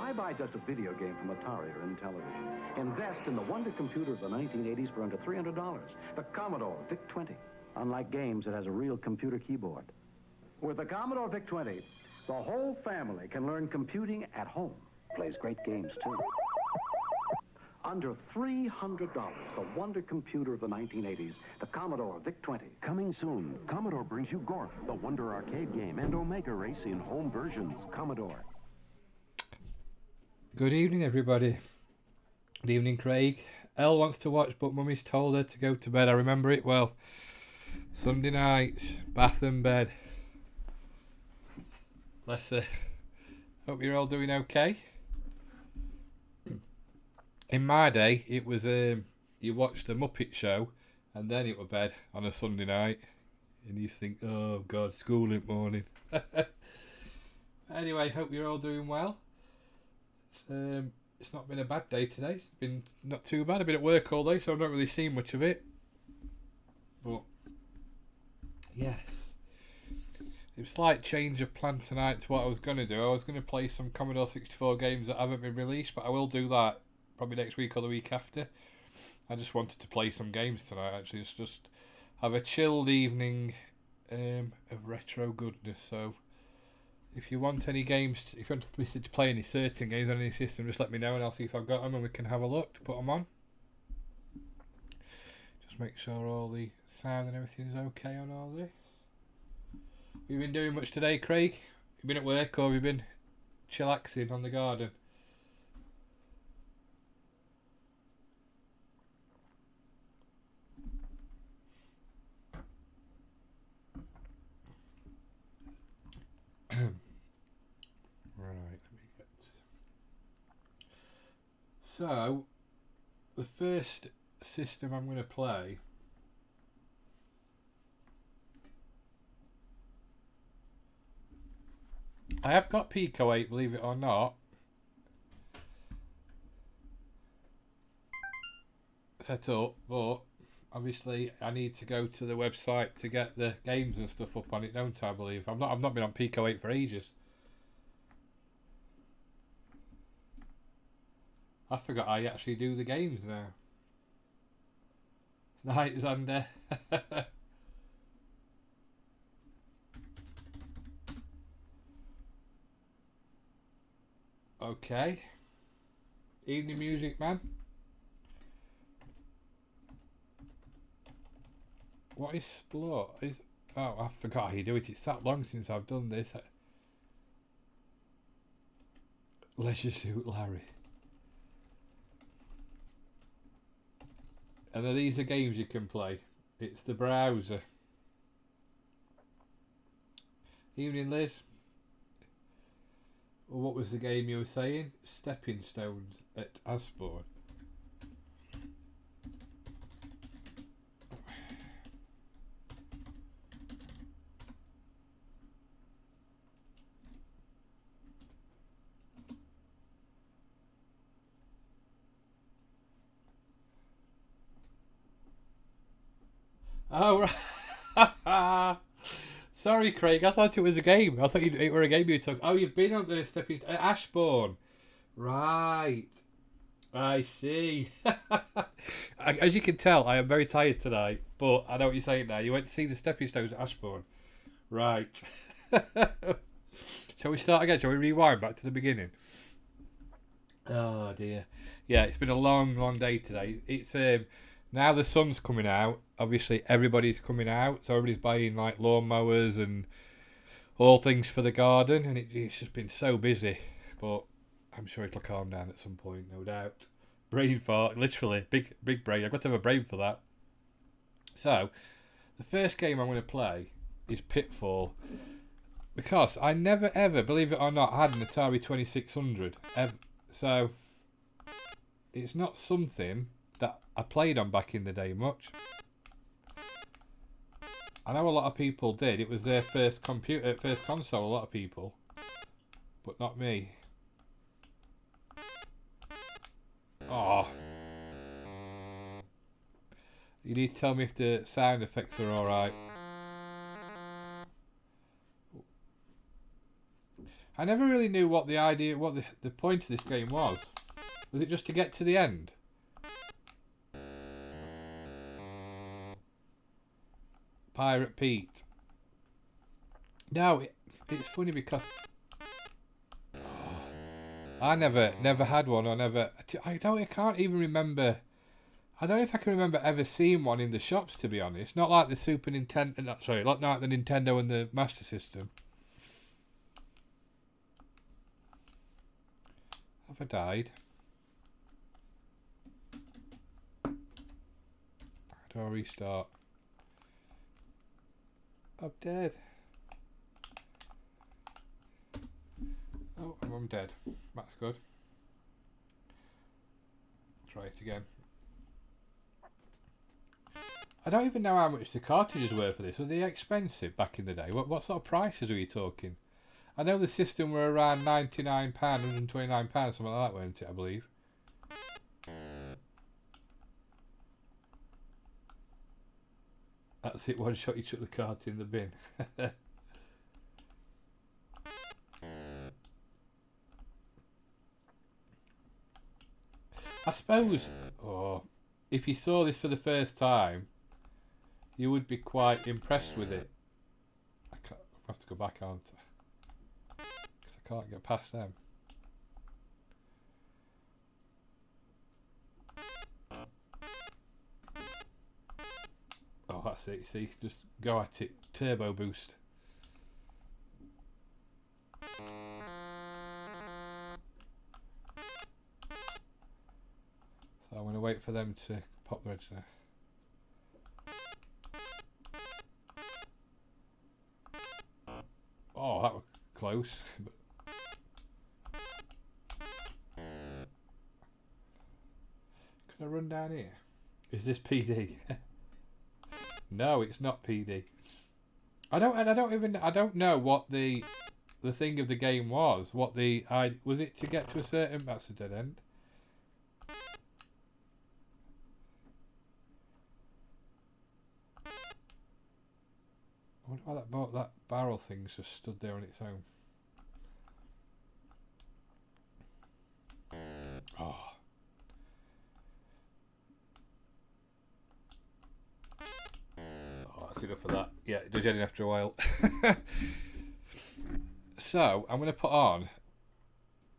Why buy just a video game from Atari or Intellivision? Invest in the wonder computer of the 1980s for under $300. The Commodore VIC-20. Unlike games, it has a real computer keyboard. With the Commodore VIC-20, the whole family can learn computing at home. Plays great games, too. Under $300, the wonder computer of the 1980s, the Commodore VIC-20. Coming soon, Commodore brings you Gorf, the Wonder arcade game, and Omega Race in home versions. Commodore. Good evening, everybody. Good evening, Craig. Elle wants to watch, but Mummy's told her to go to bed. I remember it well. Sunday night, bath and bed. Bless her. Hope you're all doing okay. In my day, it was you watched the Muppet Show, and then it was bed on a Sunday night, and you think, oh God, school in the morning. Anyway, hope you're all doing well. It's not been a bad day today. It's been not too bad. I've been at work all day, so I've not really seen much of it. But yes, it was a slight change of plan tonight to what I was going to do. I was going to play some Commodore 64 games that haven't been released, but I will do that probably next week or the week after. I just wanted to play some games tonight, actually. It's just have a chilled evening of retro goodness. So if you want any games, if you want me to play any certain games on any system, just let me know and I'll see if I've got them and we can have a look to put them on. Just make sure all the sound and everything's okay on all this. Have you been doing much today, Craig? Have you been at work or have you been chillaxing on the garden? Right, let me get. So, the first system I'm going to play. I have got Pico 8, believe it or not. Set up, but obviously I need to go to the website to get the games and stuff up on it, don't I believe? I've not been on Pico 8 for ages. I forgot I actually do the games now. Night, Xander. Okay. Evening music, man. What is Splot? Oh, I forgot how you do it. It's that long since I've done this. Leisure Suit Larry. And then these are games you can play. It's the browser. Evening, Liz. Well, what was the game you were saying? Stepping Stones at Asborn. Oh, right. Sorry, Craig. I thought it was a game. I thought it were a game you took. Oh, you've been on the Stepping Ashbourne. Right. I see. As you can tell, I am very tired tonight, but I know what you're saying now. You went to see the Stepping Stones at Ashbourne. Right. Shall we start again? Shall we rewind back to the beginning? Oh, dear. Yeah, it's been a long, long day today. It's now the sun's coming out. Obviously, everybody's coming out, so everybody's buying like lawnmowers and all things for the garden, and it's just been so busy. But I'm sure it'll calm down at some point, no doubt. Brain fart, literally, big brain. I've got to have a brain for that. So, the first game I'm going to play is Pitfall, because I never ever, believe it or not, had an Atari 2600 ever. So it's not something that I played on back in the day much. I know a lot of people did. It was their first first console, a lot of people. But not me. Oh. You need to tell me if the sound effects are alright. I never really knew what the idea, what the point of this game was. Was it just to get to the end? Pirate Pete. No, it's funny because I never had one. I can't even remember. I don't know if I can remember ever seeing one in the shops, to be honest. Not like the Super Nintendo. Sorry, not like the Nintendo and the Master System. Have I died? How do I restart? I'm dead. Oh, I'm dead. That's good. Try it again. I don't even know how much the cartridges were for this. Were they expensive back in the day? What sort of prices are we talking? I know the system were around £99, £129, something like that, weren't it, I believe? That's it, one shot, you chuck the cart in the bin. I suppose, if you saw this for the first time, you would be quite impressed with it. I have to go back, aren't I? Because I can't get past them. Oh, that's it, you see, just go at it. Turbo boost. So I'm going to wait for them to pop the register. Oh, that was close. Can I run down here? Is this PD? No, it's not PD. I don't know what the thing of the game was. Was it to get to a certain? That's a dead end. I wonder why that barrel thing's just stood there on its own. Oh. That's enough of that. Yeah, it does end after a while. So, I'm going to put on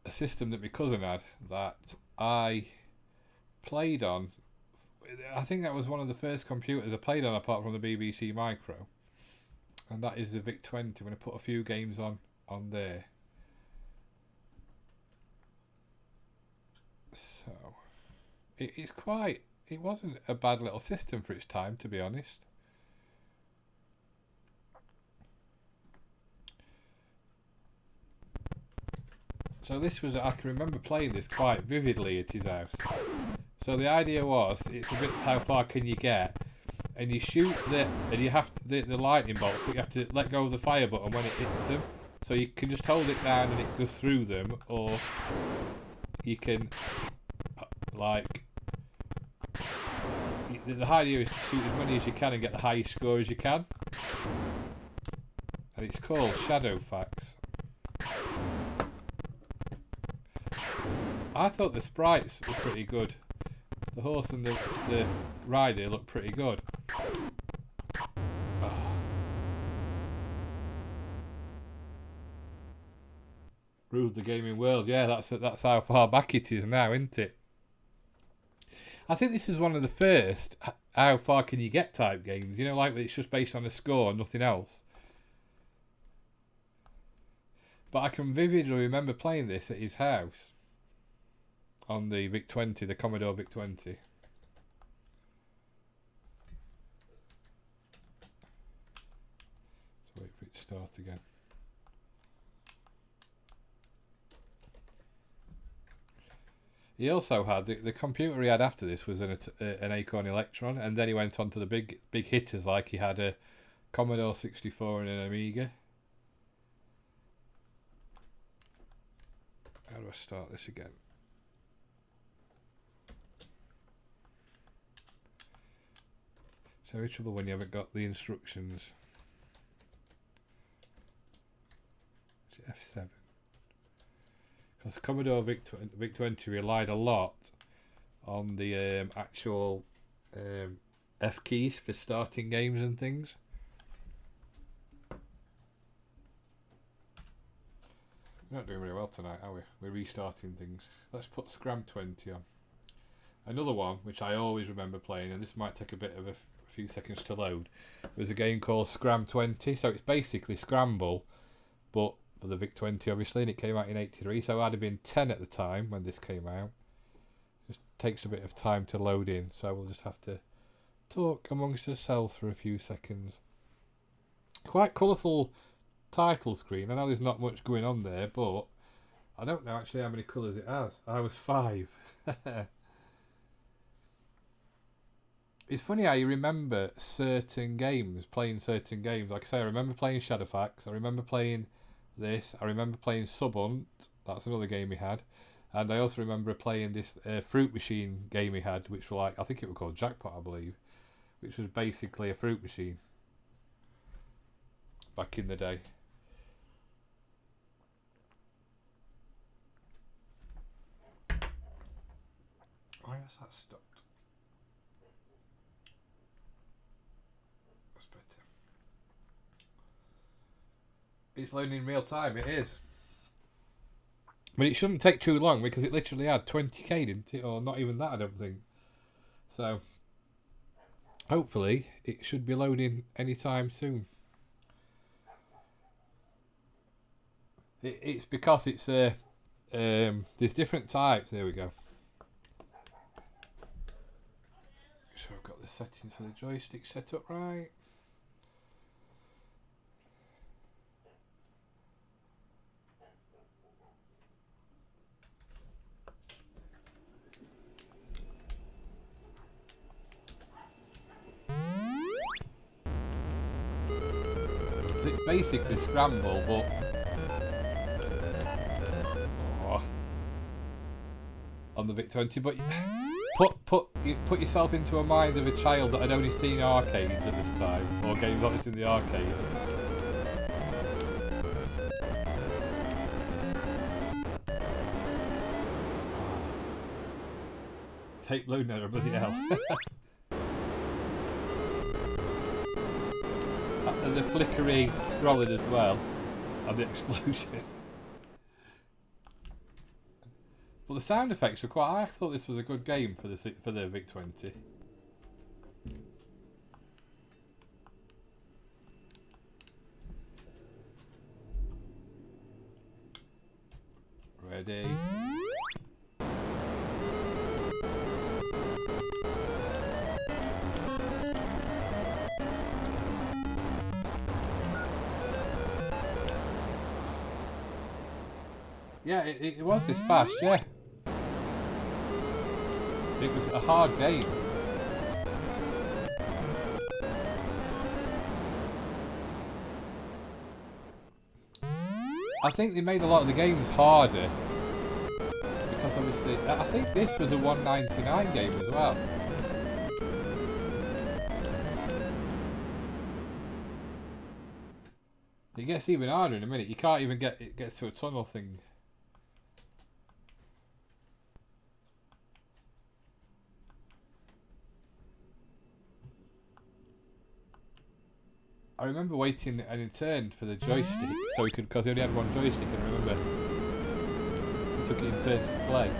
a system that my cousin had that I played on. I think that was one of the first computers I played on apart from the BBC Micro. And that is the VIC-20. I'm going to put a few games on there. So, it wasn't a bad little system for its time, to be honest. So this was, I can remember playing this quite vividly at his house. So the idea was, it's a bit how far can you get, and you shoot and you have the lightning bolts, but you have to let go of the fire button when it hits them. So you can just hold it down and it goes through them, or you can, like, the idea is to shoot as many as you can and get the highest score as you can. And it's called Shadowfax. I thought the sprites were pretty good. The horse and the rider look pretty good. Oh. Ruled the gaming world. Yeah, that's how far back it is now, isn't it? I think this is one of the first how far can you get type games. You know, like it's just based on a score and nothing else. But I can vividly remember playing this at his house. On the VIC-20, the Commodore VIC-20. So wait for it to start again. He also had, the computer he had after this was an Acorn Electron, and then he went on to the big hitters, like he had a Commodore 64 and an Amiga. How do I start this again? It's very trouble when you haven't got the instructions. Is it F7? Because Commodore VIC-20 relied a lot on the actual F keys for starting games and things. We're not doing very well tonight, are we? We're restarting things. Let's put Scram 20 on. Another one, which I always remember playing, and this might take a bit of a few seconds to load, was a game called Scram 20. So it's basically Scramble, but for the VIC-20 obviously, and it came out in 83, so I'd have been 10 at the time when this came out. Just takes a bit of time to load in, so we'll just have to talk amongst ourselves for a few seconds. Quite colourful title screen. I know there's not much going on there, but I don't know actually how many colours it has. I was 5. It's funny how you remember certain games, playing certain games. Like I say, I remember playing Shadowfax, I remember playing this, I remember playing Subunt, that's another game we had, and I also remember playing this fruit machine game we had, which were like, I think it was called Jackpot, I believe, which was basically a fruit machine back in the day. Why has that stopped? That's better. It's loading in real time, it is. But it shouldn't take too long because it literally had 20k, didn't it? Or not even that, I don't think. So, hopefully, it should be loading anytime soon. It's because it's there's different types. There we go. Make sure I've got the settings for the joystick set up right. It's basically Scramble, but on the VIC-20, but put yourself into a mind of a child that had only seen arcades at this time, or games like this in the arcade. Tape loading error, bloody hell. And the flickery scrolling as well, and the explosion. But the sound effects were quite. I thought this was a good game for the VIC-20. Ready. Yeah, it was this fast, yeah. It was a hard game. I think they made a lot of the games harder. Because obviously, I think this was a 199 game as well. It gets even harder in a minute. You can't even it gets to a tunnel thing. I remember waiting in turn for the joystick, so we could, because we only had one joystick, and I remember we took it in turns to play.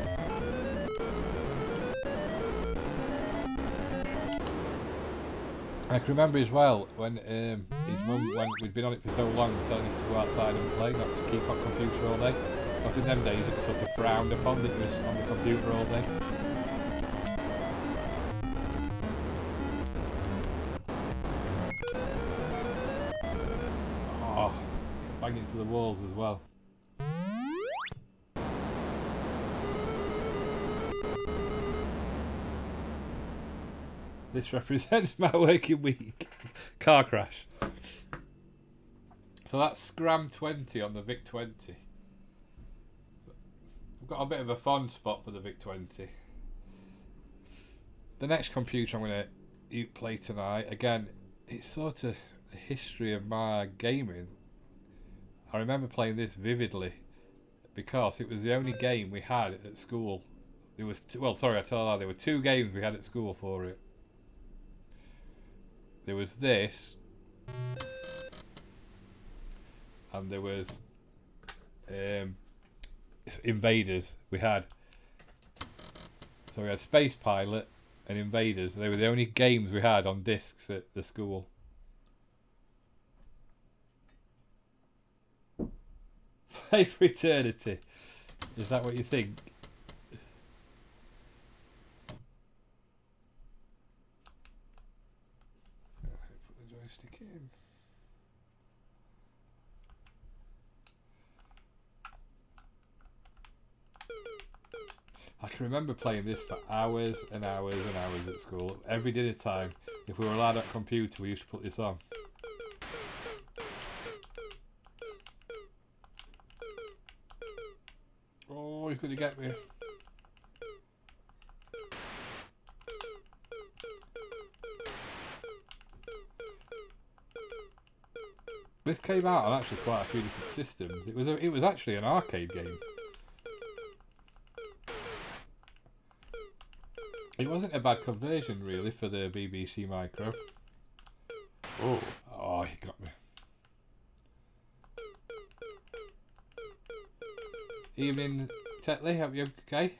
And I can remember as well when his mum, when we'd been on it for so long, telling us to go outside and play, not to keep on computer all day. Because in them days it was sort of frowned upon that it was on the computer all day. Into the walls as well. This represents my working week. Car crash. So that's Scram 20 on the VIC-20. I've got a bit of a fond spot for the VIC-20. The next computer I'm going to play tonight, again, it's sort of the history of my gaming. I remember playing this vividly because it was the only game we had at school. There was well, sorry, I told you there were 2 games we had at school for it. There was this, and there was Invaders. We had. So we had Space Pilot and Invaders. They were the only games we had on discs at the school. Play for eternity. Is that what you think? Put the joystick in. I can remember playing this for hours and hours and hours at school. Every dinner time, if we were allowed at computer, we used to put this on. Oh, he's going to get me. This came out on actually quite a few different systems. It was actually an arcade game. It wasn't a bad conversion really for the BBC Micro. Oh, he got me. Evening, Tetley, hope you're okay.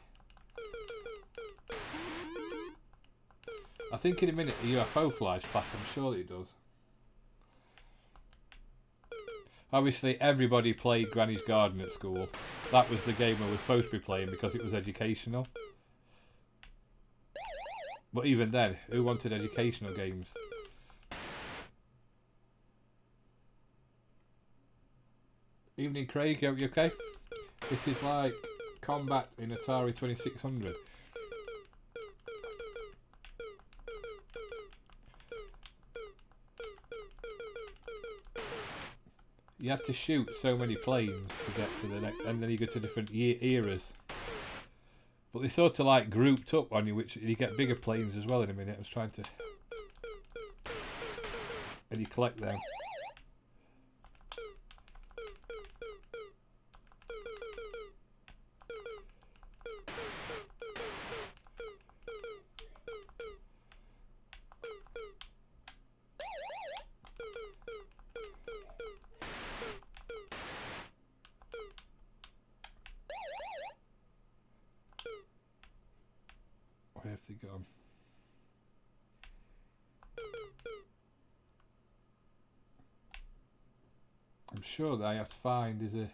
I think in a minute a UFO flies past, I'm sure it does. Obviously everybody played Granny's Garden at school. That was the game I was supposed to be playing because it was educational. But even then, who wanted educational games? Evening, Craig, hope you okay? This is like combat in Atari 2600. You had to shoot so many planes to get to the next, and then you go to different eras. But they sort of like grouped up on you, which you get bigger planes as well in a minute. I was trying to... And you collect them. Where have they gone? I'm sure that I have to find is a...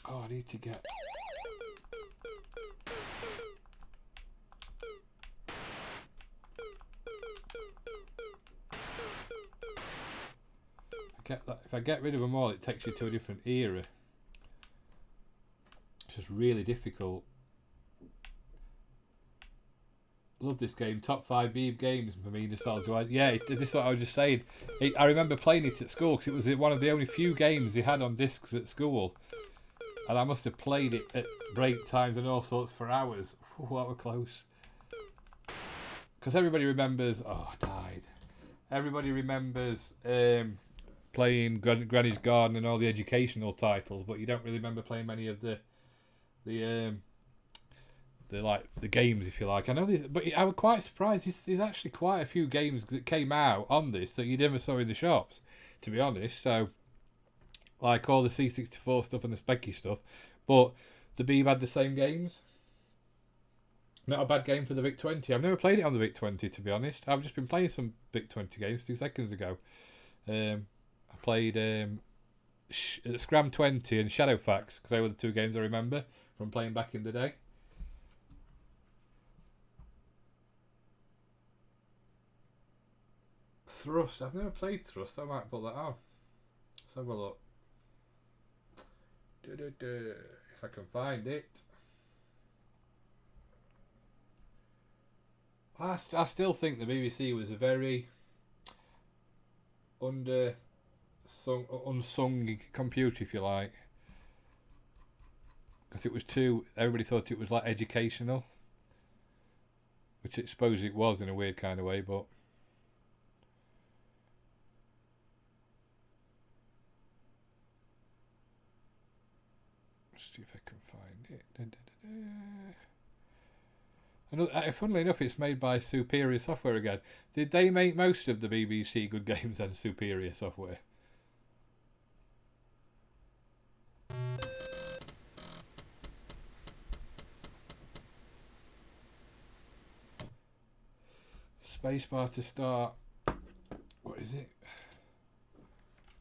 Oh, I need to get... If I get rid of them all, it takes you to a different era. It's just really difficult. Love this game. Top 5 Beeb games for me. Yeah, this is what I was just saying. I remember playing it at school because it was one of the only few games they had on discs at school. And I must have played it at break times and all sorts for hours. What were close. Because everybody remembers... Oh, I died. Everybody remembers... playing Granny's Garden and all the educational titles, but you don't really remember playing many of the games, if you like. I know these, but I was quite surprised. There's actually quite a few games that came out on this that you never saw in the shops, to be honest. So, like all the C64 stuff and the Specky stuff, but the Beeb had the same games. Not a bad game for the VIC-20. I've never played it on the VIC-20, to be honest. I've just been playing some VIC-20 games 2 seconds ago. I played Scram 20 and Shadowfax because they were the 2 games I remember from playing back in the day. Thrust. I've never played Thrust. I might pull that on. Let's have a look. If I can find it. I still think the BBC was a very unsung computer, if you like, because it was everybody thought it was like educational, which I suppose it was in a weird kind of way, but let's see if I can find it. And funnily enough, it's made by Superior Software again. Did they make most of the BBC good games and Superior Software? Spacebar to start. What is it?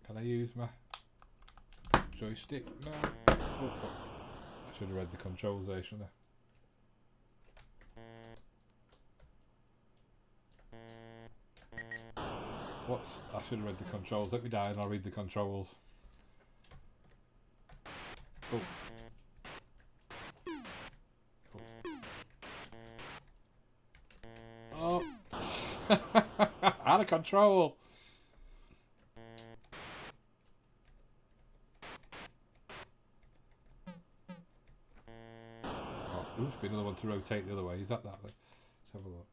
Can I use my joystick? No. Oh. I should have read the controls there, shouldn't I? I should have read the controls. Let me die and I'll read the controls. Oh. Oh. Out of control. Oh, there must be another one to rotate the other way. Is that? Let's have a look.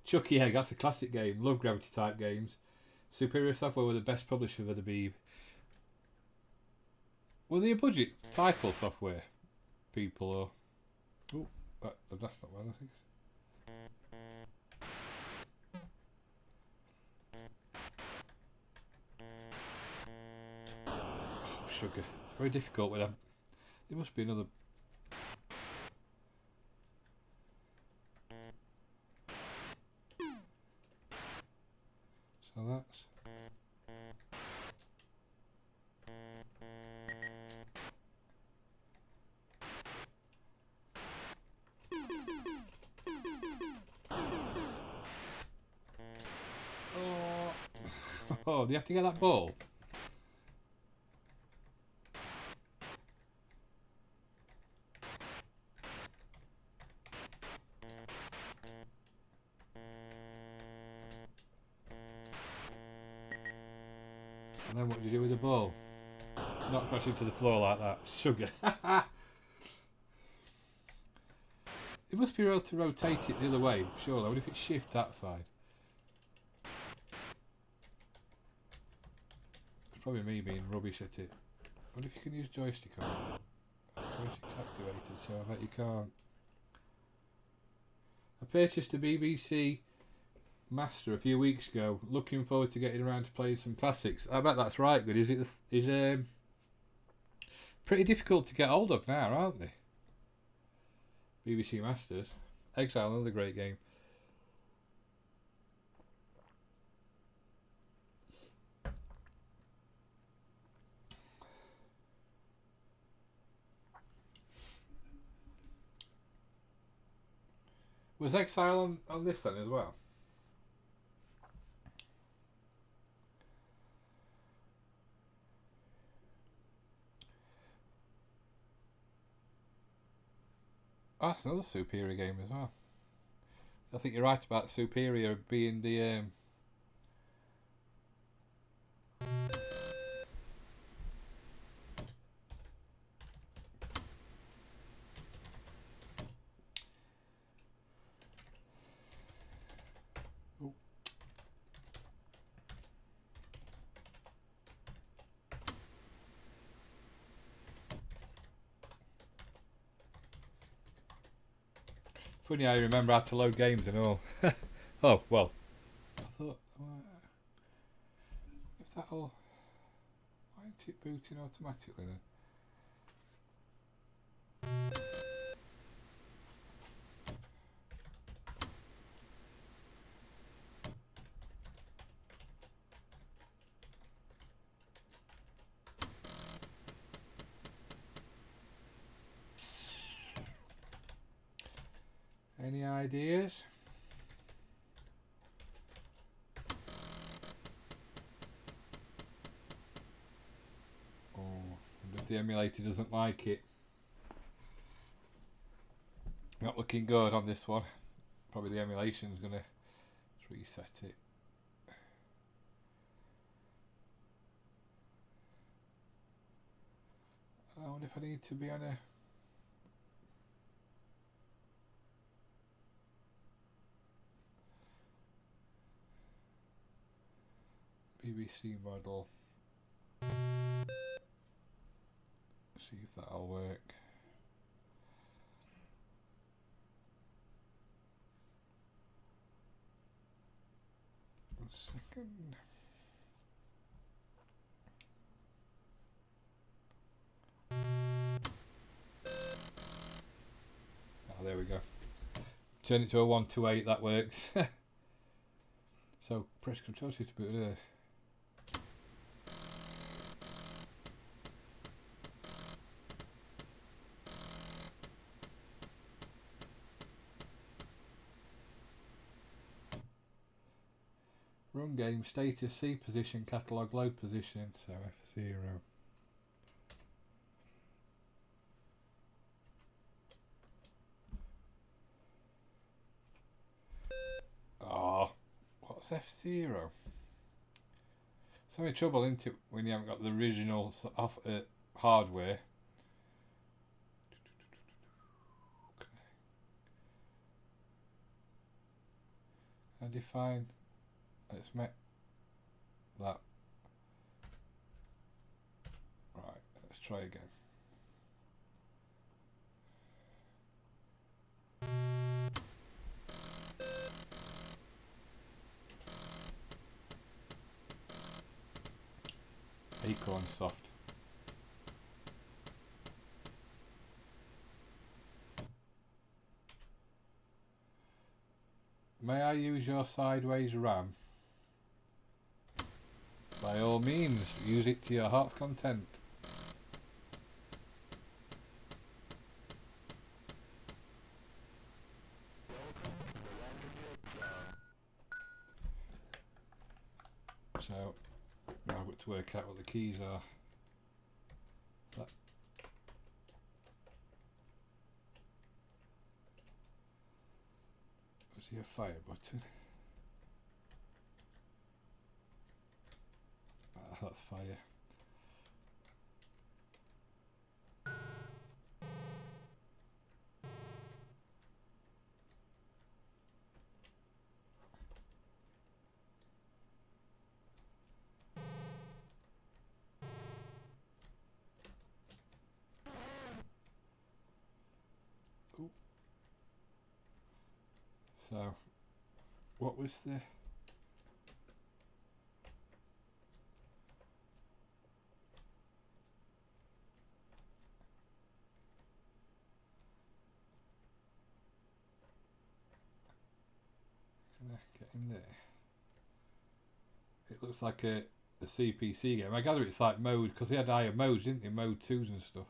Chucky Egg, that's a classic game. Love Gravity type games. Superior Software were the best publisher for the Beeb. Were they a budget title software people or? Oh, that's not well, I think. Oh, sugar. It's very difficult with them. There must be another. So that's. Oh, do you have to get that ball? And then what do you do with the ball? Not crash into the floor like that. Sugar. It must be able to rotate it the other way, surely. What if it shifts that side? It's probably me being rubbish at it. What if you can use joystick on it? Joystick's activated, so I bet you can't. I purchased a BBC Master a few weeks ago. Looking forward to getting around to playing some classics. I bet that's right. Good. Is pretty difficult to get hold of now, aren't they? BBC Masters. Exile, another great game. Was Exile on this then as well? Oh, that's another Superior game as well. I think you're right about Superior being the oh. Funny how you remember how to load games and all. Oh, well. I thought, if that'll... Why isn't it booting automatically then? Any ideas? Oh, if the emulator doesn't like it. Not looking good on this one. Probably the emulation's gonna reset it. I wonder if I need to be on a... PVC model. See if that'll work. One second. Oh, there we go. Turn it to a 128, that works. So press Control C to put it there. Run game status, C position, catalog, load position, so F0. Oh, what's F0? It's having trouble, isn't it, when you haven't got the original hardware. I define. Let's make that. Right, let's try again. Acorn soft. May I use your sideways RAM? By all means, use it to your heart's content. So, now I've got to work out what the keys are. Was here a fire button? That's fire. Ooh. So, what was the... Get in there. It looks like a CPC game. I gather it's like mode, because they had higher modes, didn't they? Mode 2s and stuff.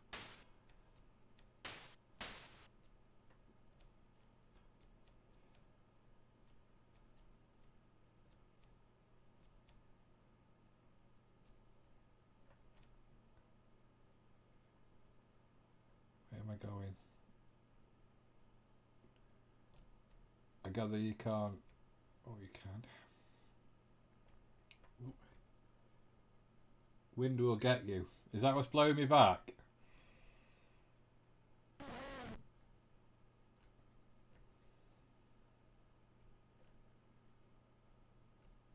Where am I going? I gather you can't... Oh, you can. Ooh. Wind will get you. Is that what's blowing me back?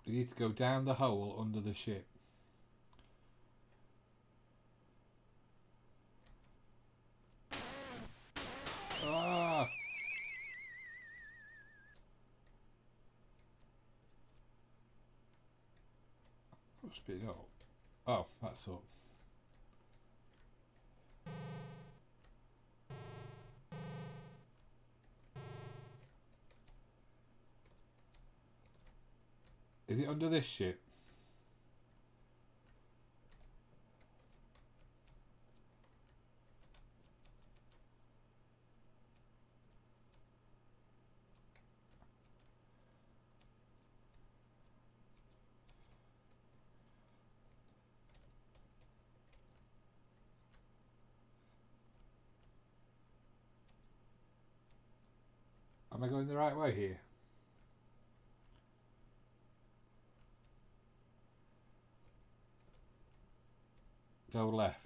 You need to go down the hole under the ship. Ah! Speed up. Oh, that's up. Is it under this ship? Am I going the right way here? Go left.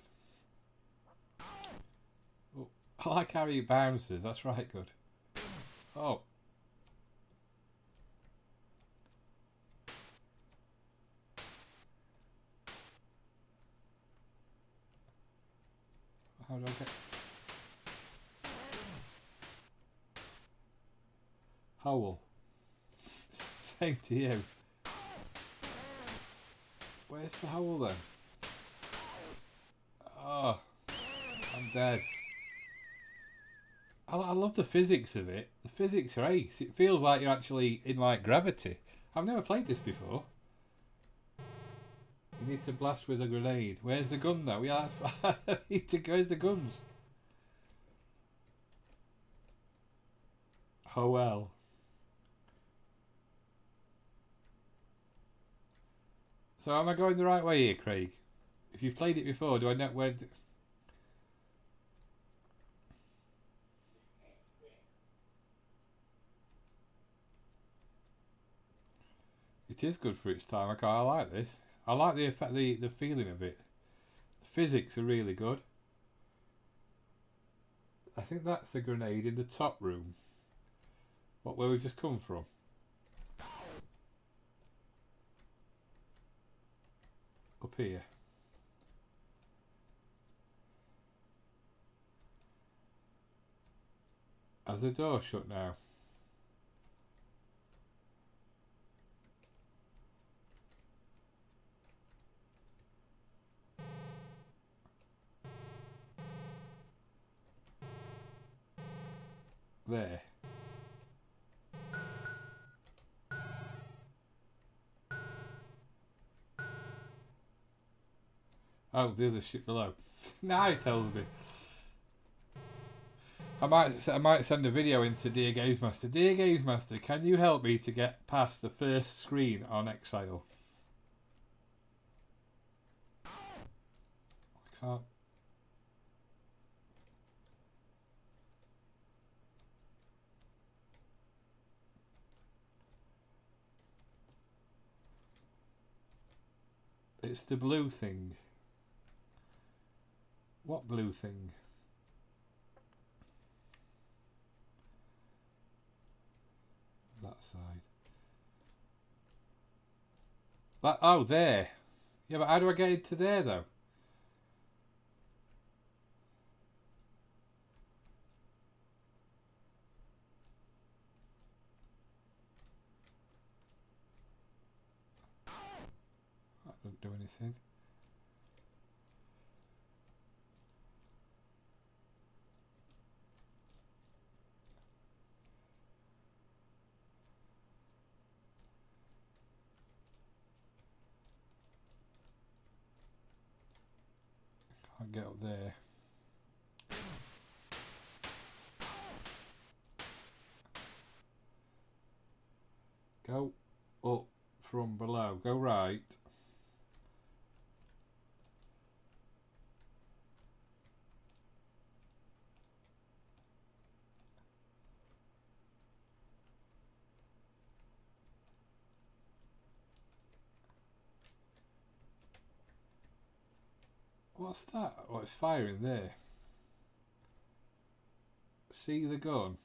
Oh, I like how he bounces. That's right, good. Oh. How do I get... Howell. Same to you. Where's the Howell then? Oh, I'm dead. I love the physics of it. The physics are ace. It feels like you're actually in like gravity. I've never played this before. You need to blast with a grenade. Where's the gun though? Yeah, that's fine. I need to go. Where's the guns? Oh well. So am I going the right way here, Craig? If you've played it before, do I know where... It is good for its time. I like this. I like the effect, the feeling of it. The physics are really good. I think that's a grenade in the top room. Where we just come from. Up here. Has the door shut now? There. Oh, the other ship below. Now it tells me. I might send a video into Dear Games Master. Dear Games Master, can you help me to get past the first screen on Exile? I can't. It's the blue thing. What blue thing? That side. That, oh, there. Yeah, but how do I get into there though? That doesn't do anything. Can't get up there. Go up from below. Go right. What's that? Oh, it's firing there. See the gun?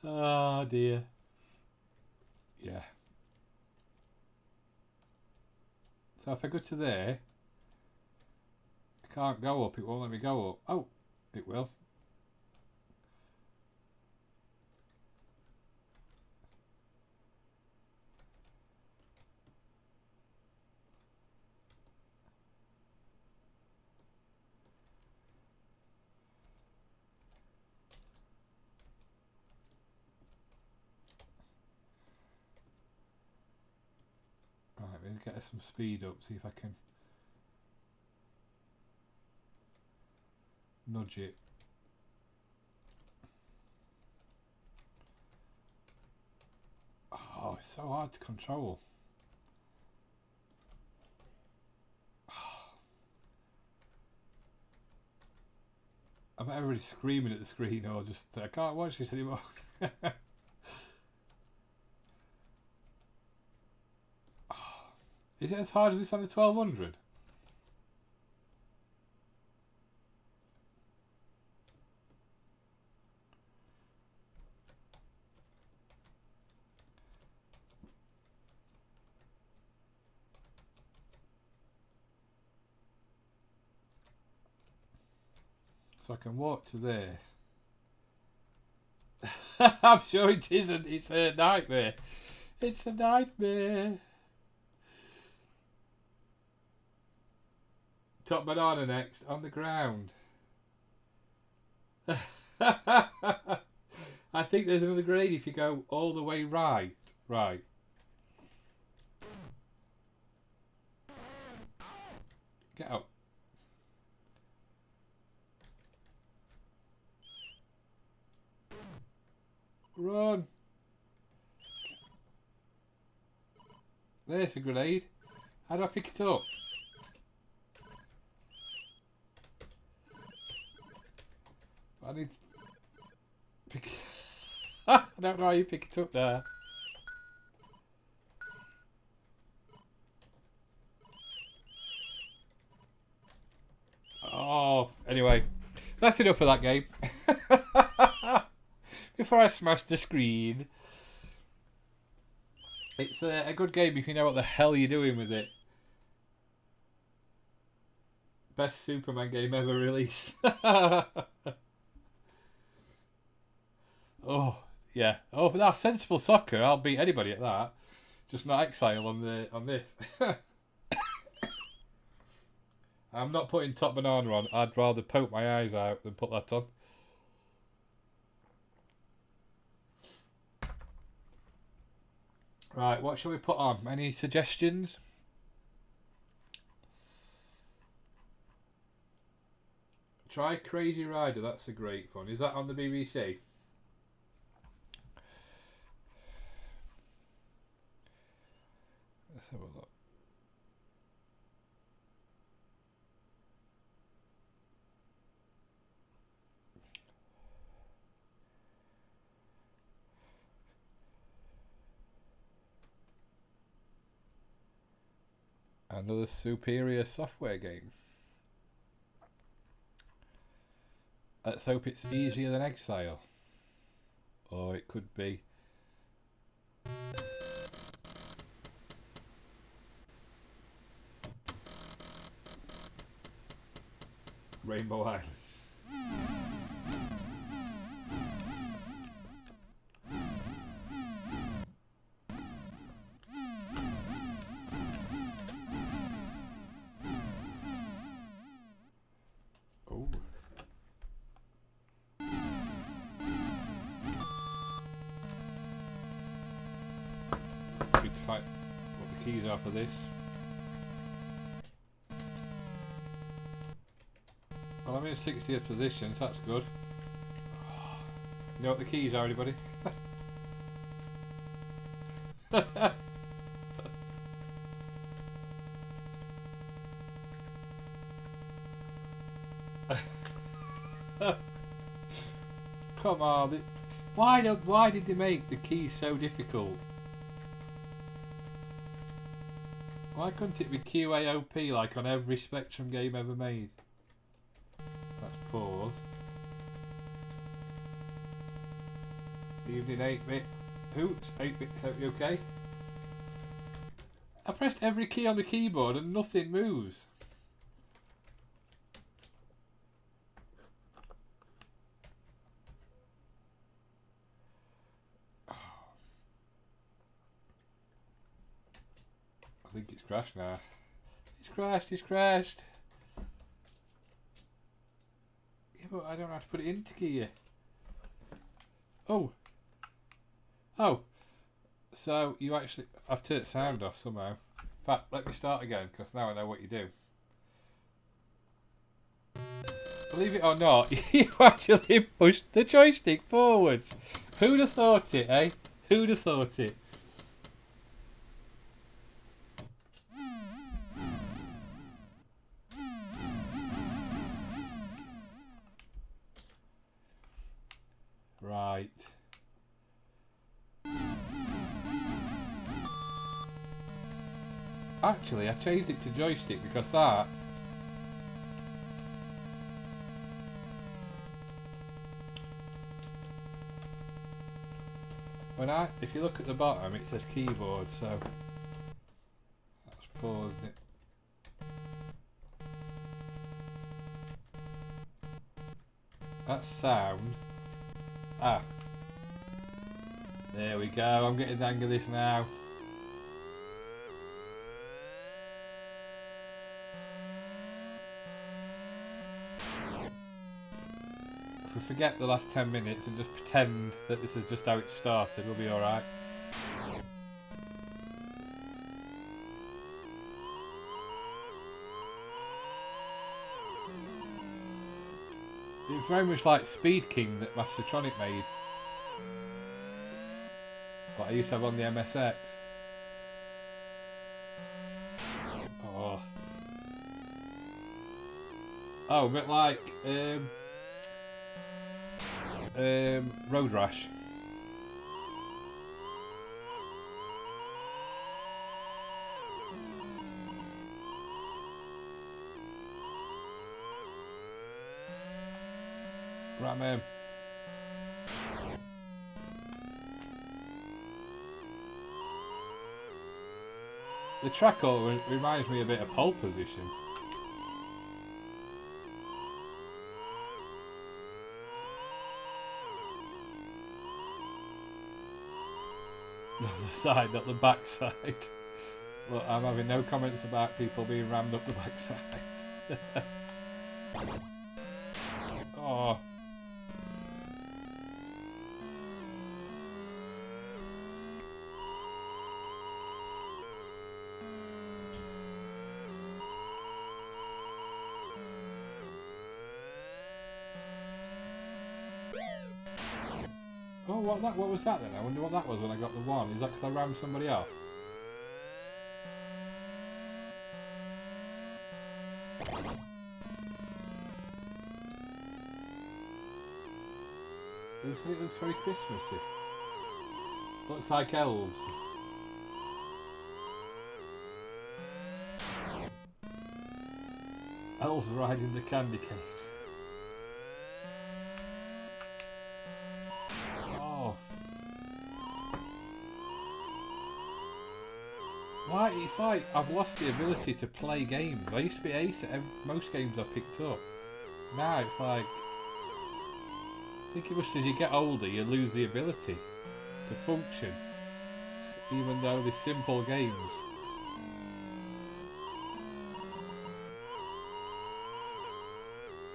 Oh dear. Yeah. So if I go to there, I can't go up. It won't let me go up. Oh, it will. Right, we'll get some speed up, see if I can nudge it. Oh, it's so hard to control. I bet everybody's screaming at the screen or just, I can't watch this anymore. Is it as hard as this on the 1200? So I can walk to there. I'm sure it isn't. It's a nightmare. It's a nightmare. Top banana next. On the ground. I think there's another grade if you go all the way right. Right. Get out. Run. There's a grenade. How do I pick it up? I need to pick it. I don't know how you pick it up there. Oh, anyway, that's enough of that game. Before I smash the screen. It's a good game if you know what the hell you're doing with it. Best Superman game ever released. Oh, yeah. Oh, but that's sensible soccer. I'll beat anybody at that. Just not Exile on this. I'm not putting Top Banana on. I'd rather poke my eyes out than put that on. Right, what shall we put on? Any suggestions? Try Crazy Rider. That's a great fun. Is that on the BBC? Let's have a look. Another superior software game. Let's hope it's easier than Exile. Or it could be. Rainbow Island. Oh. Good fight. What the keys are for this. Well, I'm in 60th position, so that's good. You know what the keys are, anybody? Come on. Why did they make the keys so difficult? Why couldn't it be QAOP like on every Spectrum game ever made? Let's pause. Evening 8-bit. Oops, 8-bit, hope you okay? I pressed every key on the keyboard and nothing moves. I think it's crashed now. It's crashed. Yeah, but I don't know how to put it into gear. Oh. So you actually... I've turned sound off somehow. In fact, let me start again, because now I know what you do. Believe it or not, you actually pushed the joystick forwards. Who'd have thought it, eh? Who'd have thought it? Right. Actually, I changed it to joystick because that... if you look at the bottom, it says keyboard, so... Let's pause it. That's sound. Ah. There we go. I'm getting the hang of this now. If we forget the last 10 minutes and just pretend that this is just how it started, we'll be alright. It's very much like Speed King that Mastertronic made. What I used to have on the MSX. Oh. Oh, a bit like Road Rash. Right, man. The track reminds me a bit of Pole Position. Not the side, not the back side. Look, I'm having no comments about people being rammed up the backside. Oh. Oh, what was that then? I wonder what that was when I got the one. Is that because I rammed somebody off? It looks very Christmassy. Looks like elves. Elves riding the candy cane. Oh. Why? It's like I've lost the ability to play games. I used to be ace at most games I picked up. Now it's like... I think it was as you get older you lose the ability to function, even though they're simple games.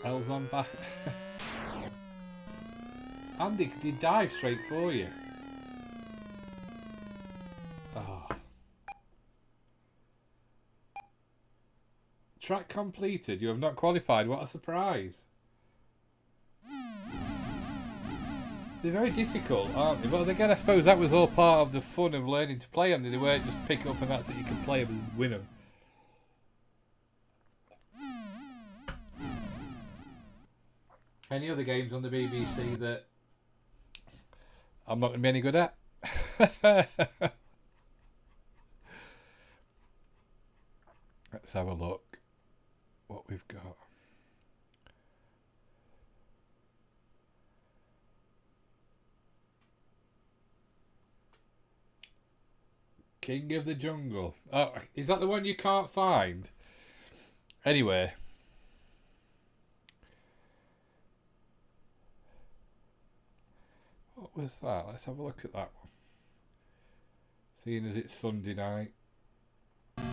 Elves on back. And they dive straight for you. Oh. Track completed. You have not qualified. What a surprise. They're very difficult, aren't they? But again, I suppose that was all part of the fun of learning to play them. They weren't just pick up and that's it, you can play them and win them. Any other games on the BBC that I'm not going to be any good at? Let's have a look what we've got. King of the Jungle. Oh, is that the one you can't find? Anyway. What was that? Let's have a look at that one. Seeing as it's Sunday night. I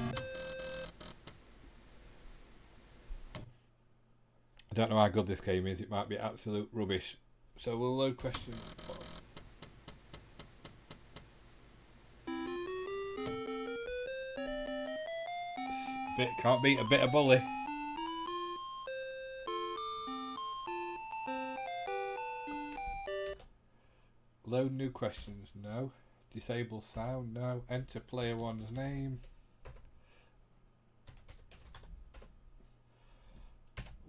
don't know how good this game is. It might be absolute rubbish. So we'll load questions. Can't beat a bit of bully. Load new questions, no. Disable sound, no. Enter player one's name.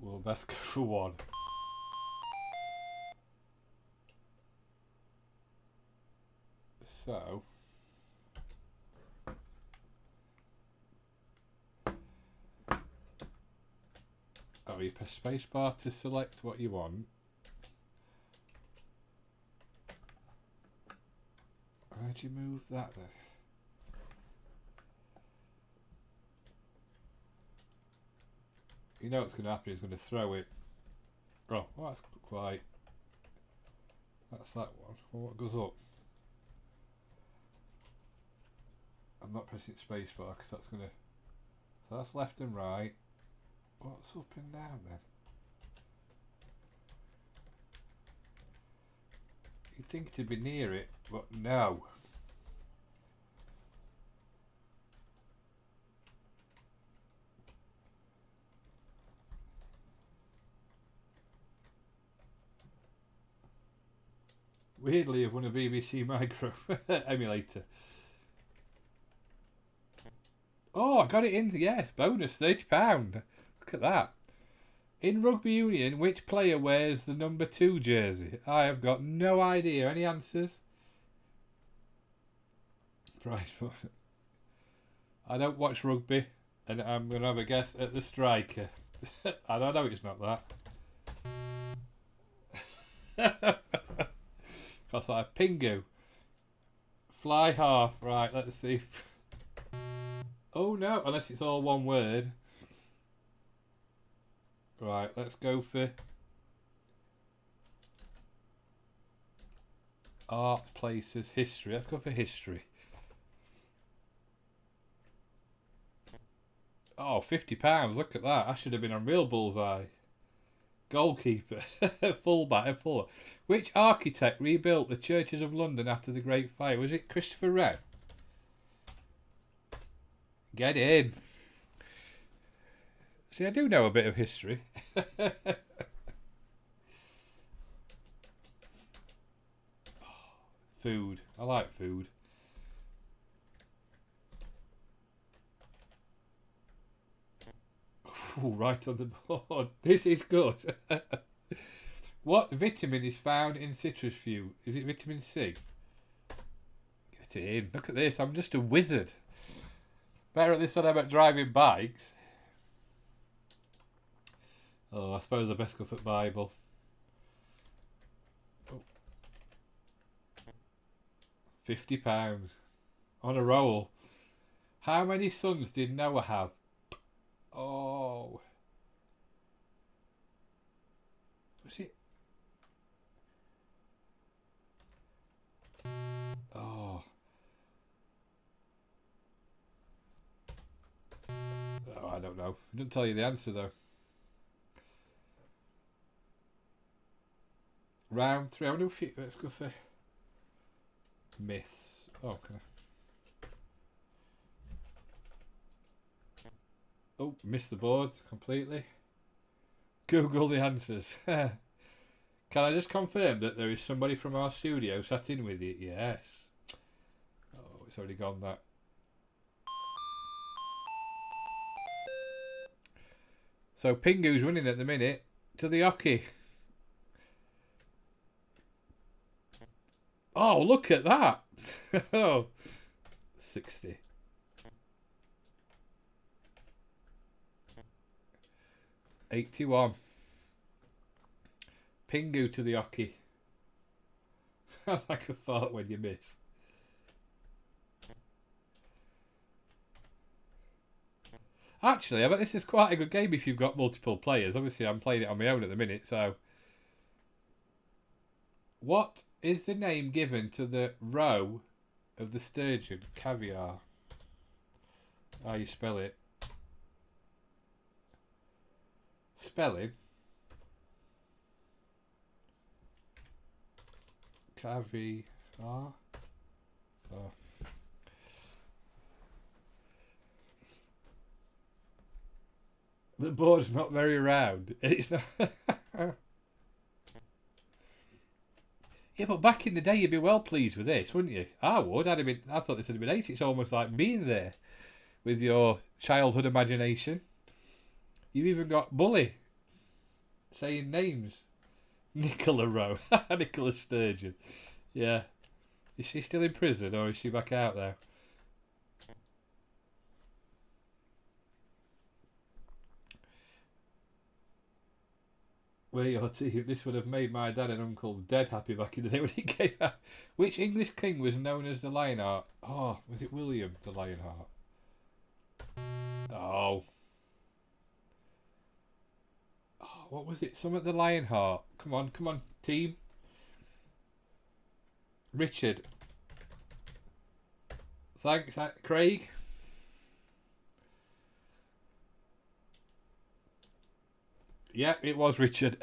We'll best go for one. So you press spacebar to select what you want. How'd you move that then? You know what's going to happen, it's going to throw it Oh, well, that's quite... That's that one. Well, what goes up? I'm not pressing spacebar because that's going to... So that's left and right. What's up and down then? You'd think it'd be near it, but no. Weirdly, I've won a BBC Micro emulator. Oh, I got it in. Yes, bonus £30. Look at that. In rugby union, which player wears the number 2 jersey? I have got no idea. Any answers? Prize for it. I don't watch rugby, and I'm going to have a guess at the striker. I don't know, it's not that. Because I Pingu. Fly half. Right, let's see. Oh no, unless it's all one word. Right, let's go for art, places, history. Let's go for history. Oh, £50. Look at that. I should have been on real bullseye. Goalkeeper. Fullback. Full. Which architect rebuilt the churches of London after the Great Fire? Was it Christopher Wren? Get in. See, I do know a bit of history. Food. I like food. Ooh, right on the board. This is good. What vitamin is found in citrus fruit? Is it vitamin C? Get it in. Look at this. I'm just a wizard. Better at this than I'm at driving bikes. Oh, I suppose I best go for Bible. Oh. £50. On a roll. How many sons did Noah have? Oh. Was it? Oh. Oh, I don't know. It doesn't tell you the answer though. Round 3. I wonder if let's go for myths. Oh, okay. Oh, missed the board completely. Google the answers. Can I just confirm that there is somebody from our studio sat in with you? Yes. Oh, it's already gone that. So Pingu's running at the minute to the hockey. Oh, look at that. Oh, 60. $81. Pingu to the hockey. That's like a fart when you miss. Actually, I bet this is quite a good game if you've got multiple players. Obviously, I'm playing it on my own at the minute, so... What is the name given to the roe of the sturgeon? Caviar. How you spell it? Spelling? Caviar. Oh. The board's not very round. It's not. Yeah, but back in the day, you'd be well pleased with this, wouldn't you? I would. I thought this would have been 8. It's almost like being there with your childhood imagination. You've even got Bully saying names. Nicola Rowe. Nicola Sturgeon. Yeah. Is she still in prison or is she back out there? Where your team? This would have made my dad and uncle dead happy back in the day when it came out. Which English king was known as the Lionheart? Oh, was it William the Lionheart? Oh. Oh, what was it? Some at the Lionheart. Come on, team. Richard. Thanks, Craig. Yeah, it was Richard.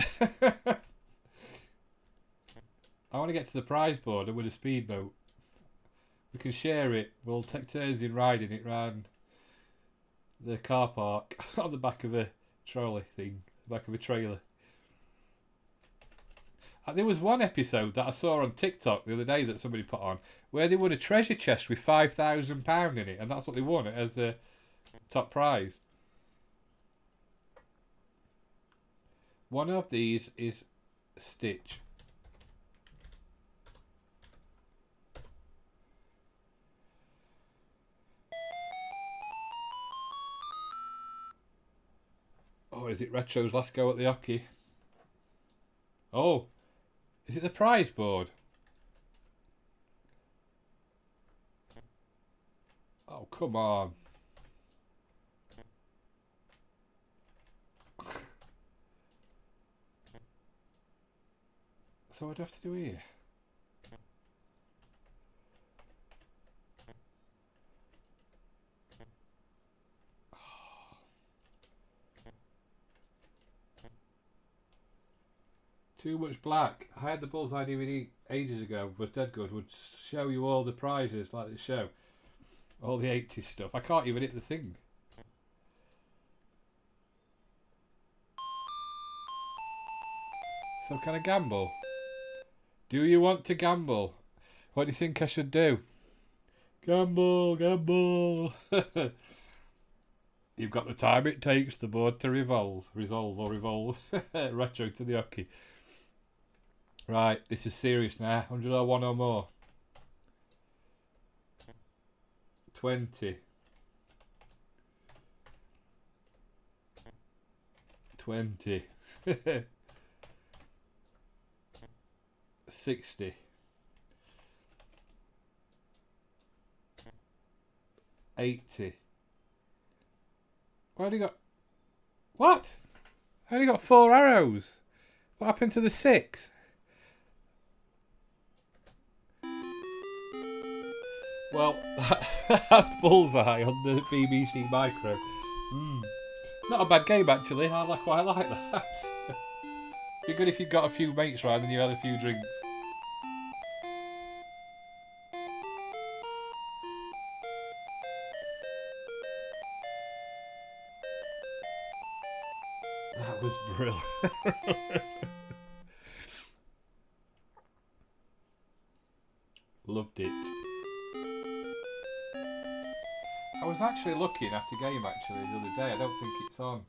I want to get to the prize board and with a speedboat. We can share it. We'll take turns in riding it round the car park on the back of a trolley thing, the back of a trailer. There was one episode that I saw on TikTok the other day that somebody put on where they won a treasure chest with £5,000 in it, and that's what they won as the top prize. One of these is Stitch. Oh, is it Retro's last go at the hockey? Oh, is it the prize board? Oh, come on. So what do I have to do here? Too much black. I had the Bullseye DVD ages ago. Was dead good. Would show you all the prizes like the show. All the 80s stuff. I can't even hit the thing. So can I gamble? Do you want to gamble? What do you think I should do? Gamble, gamble. You've got the time it takes the board to resolve or revolve. Retro to the hockey. Right, this is serious now. 101 or more. 20. 20. 60. 80. I only got... What? I only got 4 arrows. What happened to the 6? Well, that's Bullseye on the BBC Micro. Not a bad game, actually. I quite like that. Be good if you got a few mates round and you had a few drinks. That was brilliant. Loved it. I was actually looking at a game actually the other day. I don't think it's on.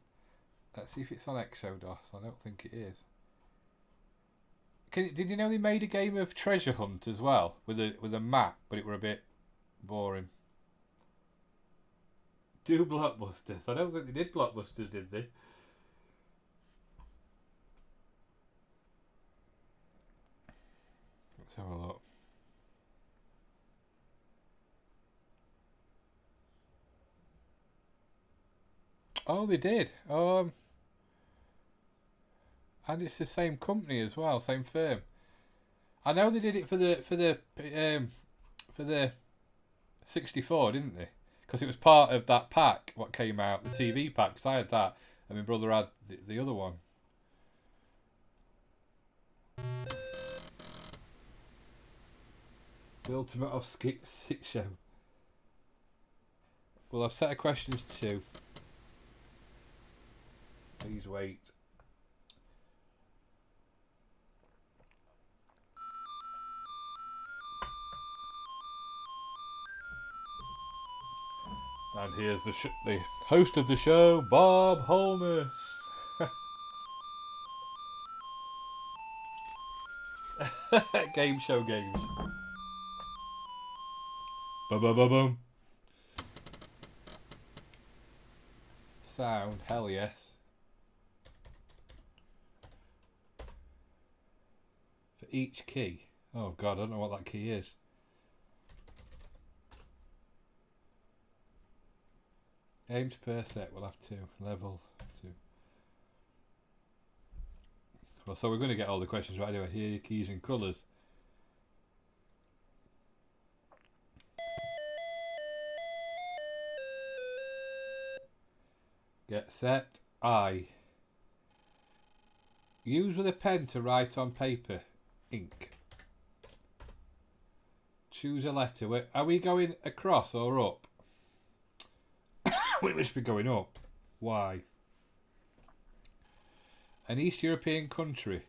Let's see if it's on Exodus. I don't think it is. Did you know they made a game of Treasure Hunt as well with a map, but it were a bit boring. Do Blockbusters? I don't think they did Blockbusters, did they? Let's have a look. Oh, they did. And it's the same company as well, same firm. I know they did it for the 64, didn't they? Because it was part of that pack. What came out, the TV pack. Because I had that, and my brother had the other one. The Ultimate of Six Show. Well, I've set a questions to 2. Please wait. And here's the host of the show, Bob Holness. Game show games. Ba-ba-ba-bum. Sound, hell yes. For each key. Oh god, I don't know what that key is. Games per set, we'll have 2. Level 2. beautiful. So we're going to get all the questions right anyway. Here, keys and colours. Get set. I. Use with a pen to write on paper. Ink. Choose a letter. Are we going across or up? We must be going up. Why? An East European country.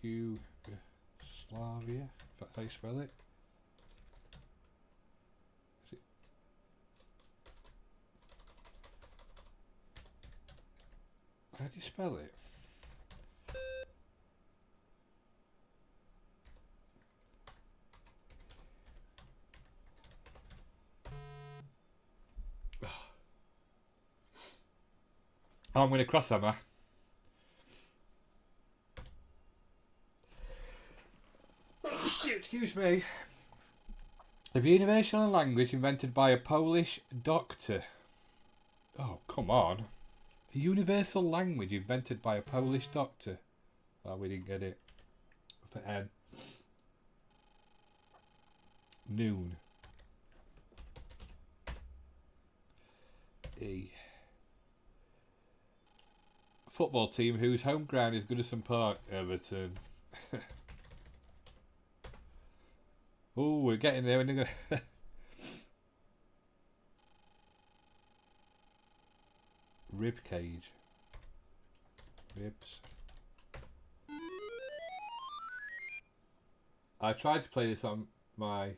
Yugoslavia. If that's how you spell it. How do you spell it? Oh, I'm going to cross, am I? Excuse me. The universal language invented by a Polish doctor. Oh, come on. The universal language invented by a Polish doctor. Oh, we didn't get it. For N. Noon. E. Football team whose home ground is Goodison Park, Everton. Oh, we're getting there. Rib cage. Ribs. I tried to play this on my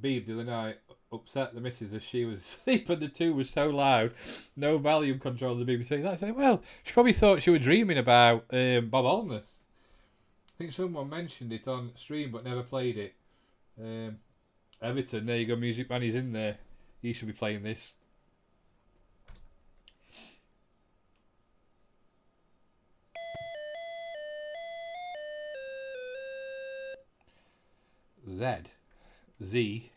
Beeb the other night. Upset the missus as she was asleep and the tune was so loud. No volume control of the BBC. That's like, well, she probably thought she was dreaming about Bob Holness. I think someone mentioned it on stream but never played it. Everton, there you go, Music Man, he's in there. He should be playing this. Z.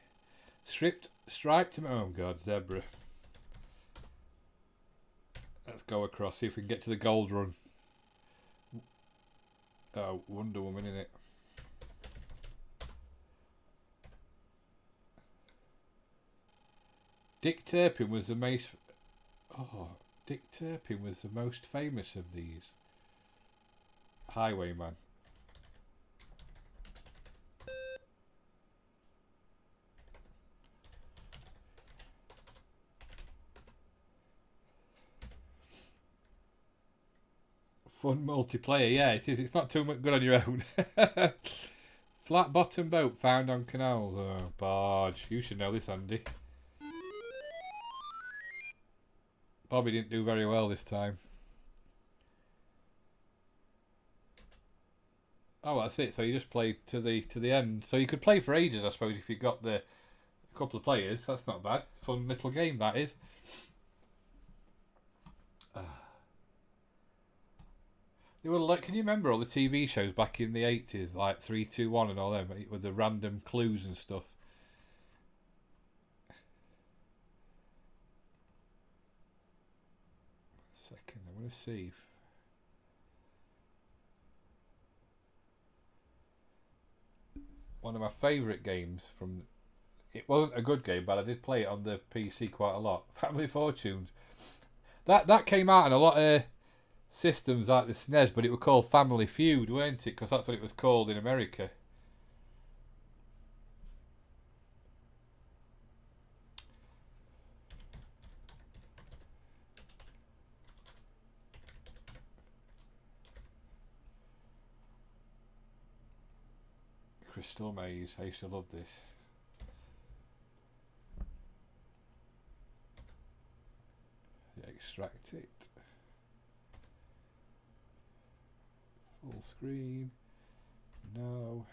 Striped. Oh god, zebra. Let's go across, see if we can get to the gold run. Oh, Wonder Woman, innit? Dick Turpin was the most. Oh, Dick Turpin was the most famous of these. Highwayman. Fun multiplayer, yeah, it is. It's not too much good on your own. Flat bottom boat found on canals. Oh, barge. You should know this, Andy. Bobby didn't do very well this time. Oh, that's it. So you just played to the end. So you could play for ages, I suppose, if you got the couple of players. That's not bad. Fun little game, that is. They were like, can you remember all the TV shows back in the 80s, like 3-2-1 and all them, with the random clues and stuff? Second, I want to see. One of my favourite games from... It wasn't a good game, but I did play it on the PC quite a lot. Family Fortunes. That came out in a lot of systems like the SNES, but it was called Family Feud, weren't it? Because that's what it was called in America. Crystal Maze, I used to love this. Extract it. Full screen. No.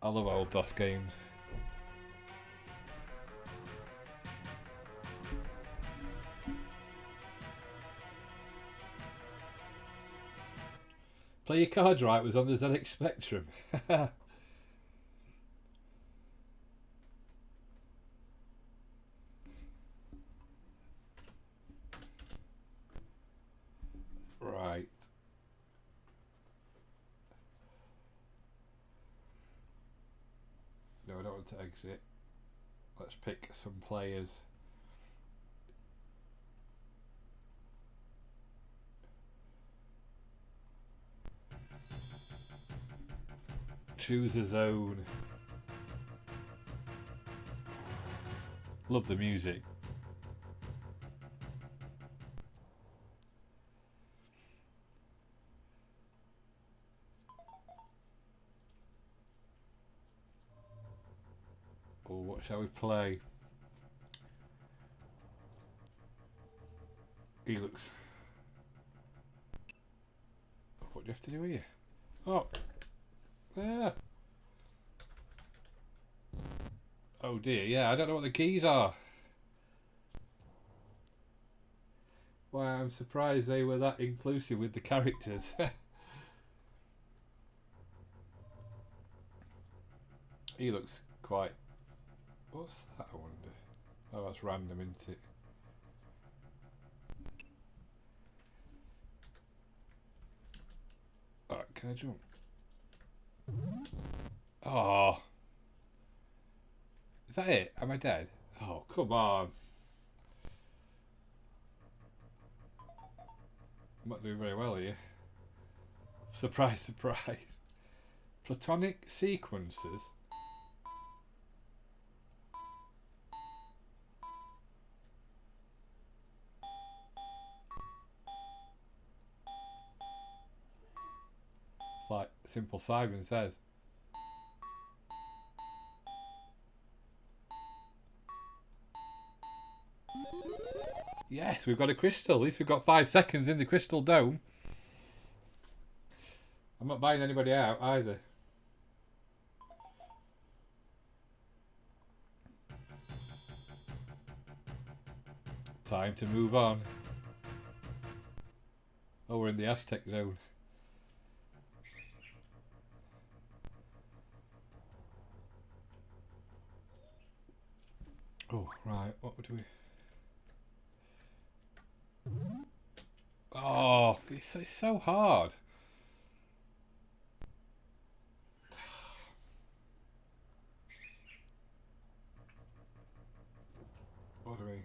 I love old DOS games. Play Your Cards Right was on the ZX Spectrum. want to exit. Let's pick some players. Choose a zone. Love the music. Oh, what shall we play? He looks... What do you have to do here? Oh! There! Oh dear, yeah, I don't know what the keys are. Why, I'm surprised they were that inclusive with the characters. He looks quite... What's that, I wonder? Oh, that's random, isn't it? Alright, can I jump? Oh. Is that it? Am I dead? Oh, come on. I'm not doing very well here. Surprise, surprise. Platonic sequences. It's like Simple Simon says. Yes, we've got a crystal. At least we've got 5 seconds in the crystal dome. I'm not buying anybody out either. Time to move on. Oh, we're in the Aztec zone. Oh, right. What do we... Oh, it's so hard. What do we...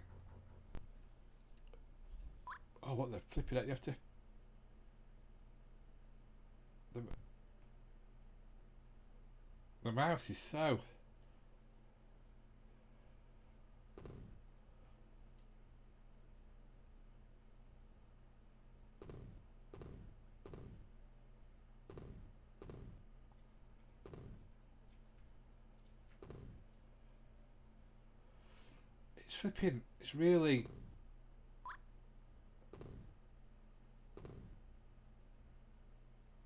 Oh, what the flipping heck, you have to... The mouse is so... It's flipping... It's really...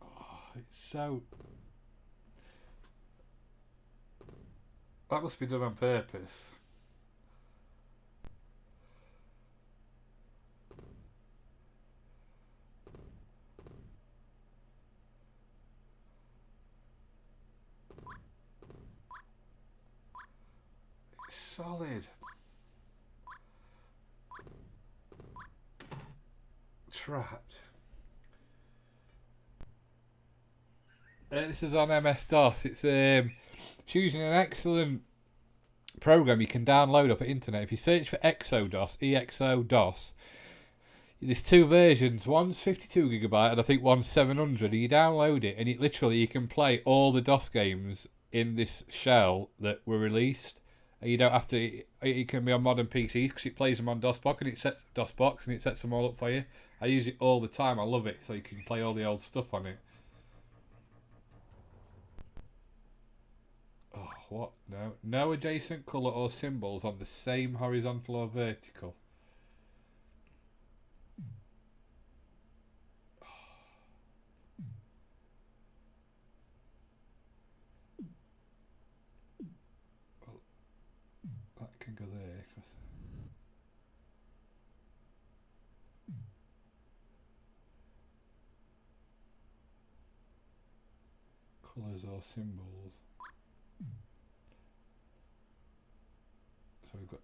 Oh, it's so... That must be done on purpose. It's solid. Trapped. This is on MS-DOS. It's using an excellent program you can download off the internet. If you search for ExoDOS, EXO-DOS, there's 2 versions. One's 52GB and I think one's 700. And you download it and it literally you can play all the DOS games in this shell that were released. And you don't have to. It can be on modern PCs because it plays them on DOSBox and it sets them all up for you. I use it all the time. I love it. So you can play all the old stuff on it. Oh, what? No. No adjacent colour or symbols on the same horizontal or vertical. Well, that can go there. Colours or symbols. So we've got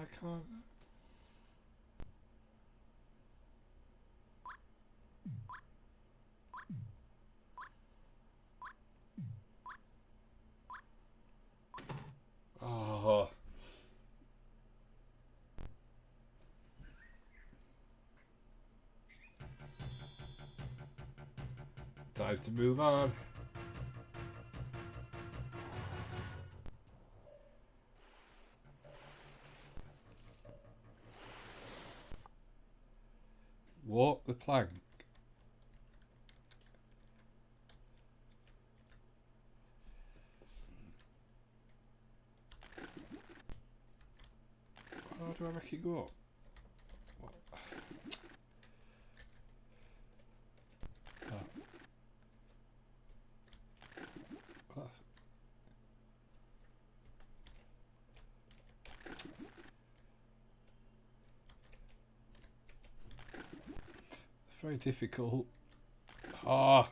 I can't. Oh. Time to move on. Walk the plank. How do I make it go up? Oh. That's very difficult. Ah.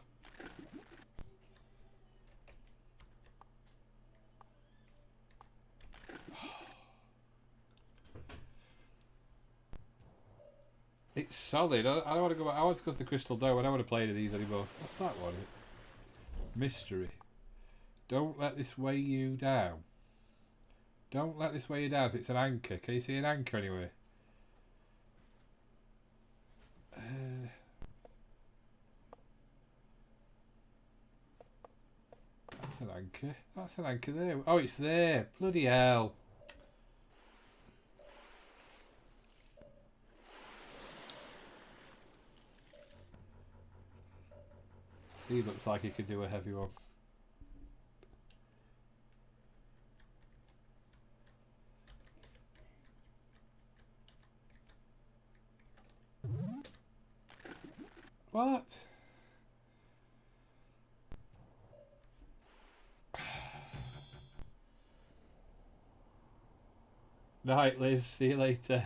It's solid. I don't want to go back. I want to go to the Crystal Dome. I don't want to play any of these anymore. What's that one? Mystery. Don't let this weigh you down. Don't let this weigh you down. It's an anchor. Can you see an anchor anyway? That's an anchor. That's an anchor there. Oh, it's there. Bloody hell. He looks like he could do a heavy one. What? Night, Liz. See you later.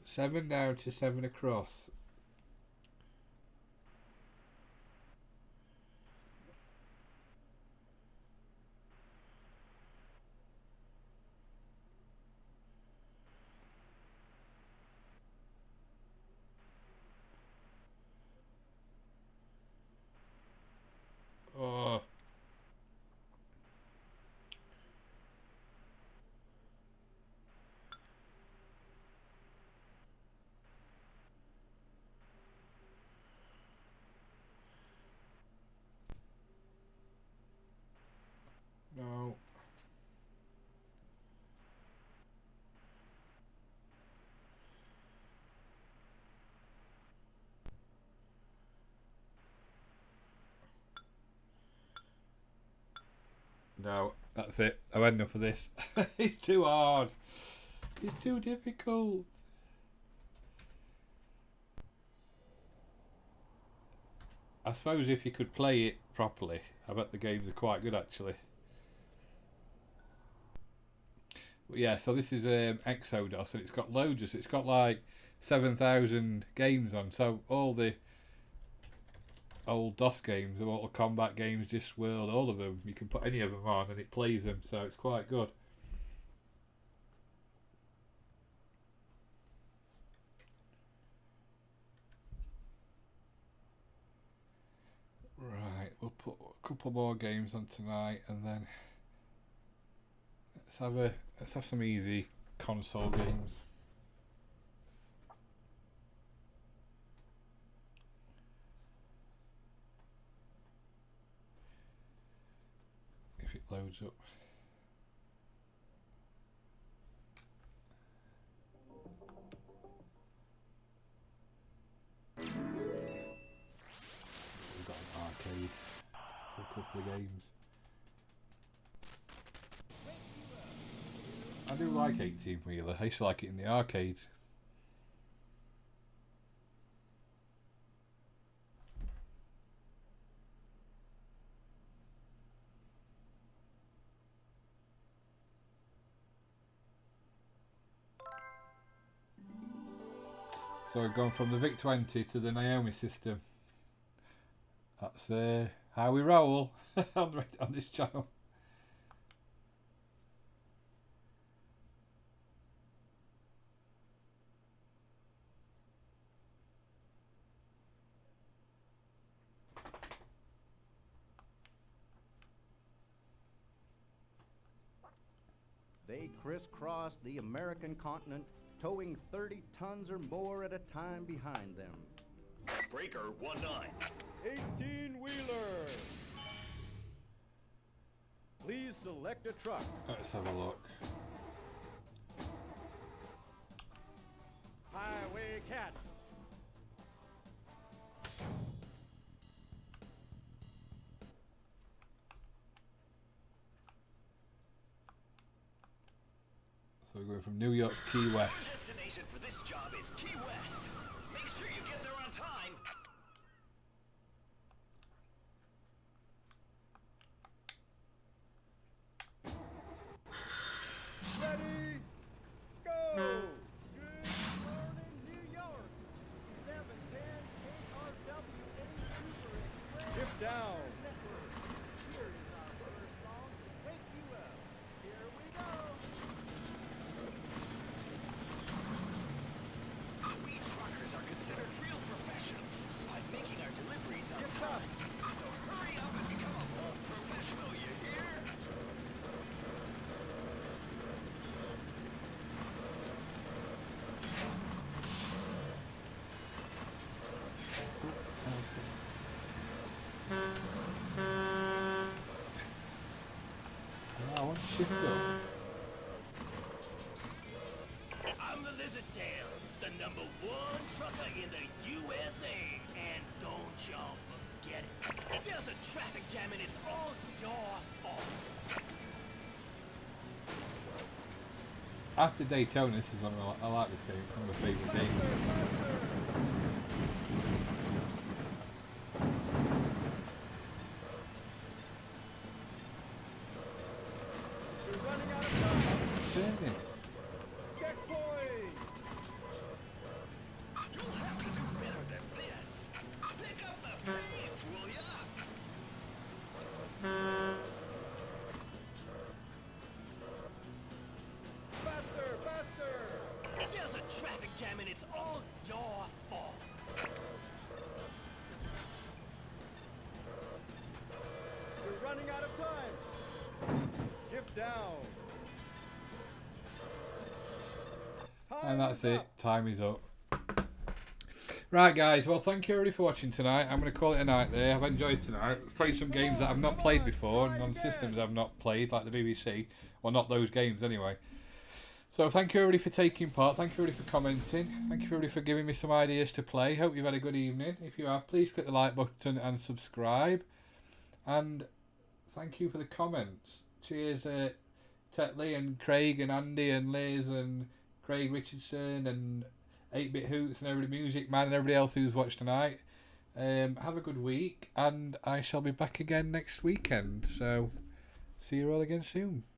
Seven down to 7 across. Oh. No. No, that's it. I've had enough of this. It's too hard. It's too difficult. I suppose if you could play it properly, I bet the games are quite good actually. But yeah, so this is Exodus, and it's got loads of. It's got like 7,000 games on. So all the old DOS games, the Mortal Kombat games, Discworld, all of them. You can put any of them on, and it plays them. So it's quite good. Right, we'll put a couple more games on tonight, and then let's have some easy console games. If it loads up. We've got an arcade for a couple of games. I do like 18 wheeler. I used to like it in the arcades. So we've gone from the VIC-20 to the Naomi system. That's How we roll on this channel. They crisscrossed the American continent, towing 30 tons or more at a time behind them. Breaker 19. 18-wheeler! Please select a truck. Let's have a look. Highway cat. So we're going from New York to Key West. Destination for this job is Key West. Make sure you get there on time. Ready, go! Good morning, New York. 1110 KRWA Super Express. Shift down. Network. Here is our first song to wake you up. Here we go. We truckers are considered real professionals by making our deliveries on Shift time. up. So hurry up and become a full professional, you hear? I want to shift up. I'm the Lizard Tail, the #1 trucker in the USA. And don't y'all forget it. There's a traffic jam and it's all your fault. After Daytona, this is one of my, I like this game. It's one of my favourite games. We're running out of time. Turning. Checkpoint. You'll have to do better than this. Pick up the pace, will ya? Faster, faster. There's a traffic jam and it's all your fault. We're running out of time. Shift down. And that's is it. up. Time is up. Right, guys. Well, thank you everybody for watching tonight. I'm going to call it a night there. I've enjoyed tonight. Played some games that I've not played before and on systems I've not played, like the BBC. Well, not those games anyway. So thank you everybody for taking part. Thank you everybody for commenting. Thank you everybody for giving me some ideas to play. Hope you've had a good evening. If you have, please click the like button and subscribe. And thank you for the comments. Cheers, Tetley and Craig and Andy and Liz and Craig Richardson and 8-Bit Hoots and everybody, Music Man and everybody else who's watched tonight. Have a good week, and I shall be back again next weekend. So see you all again soon.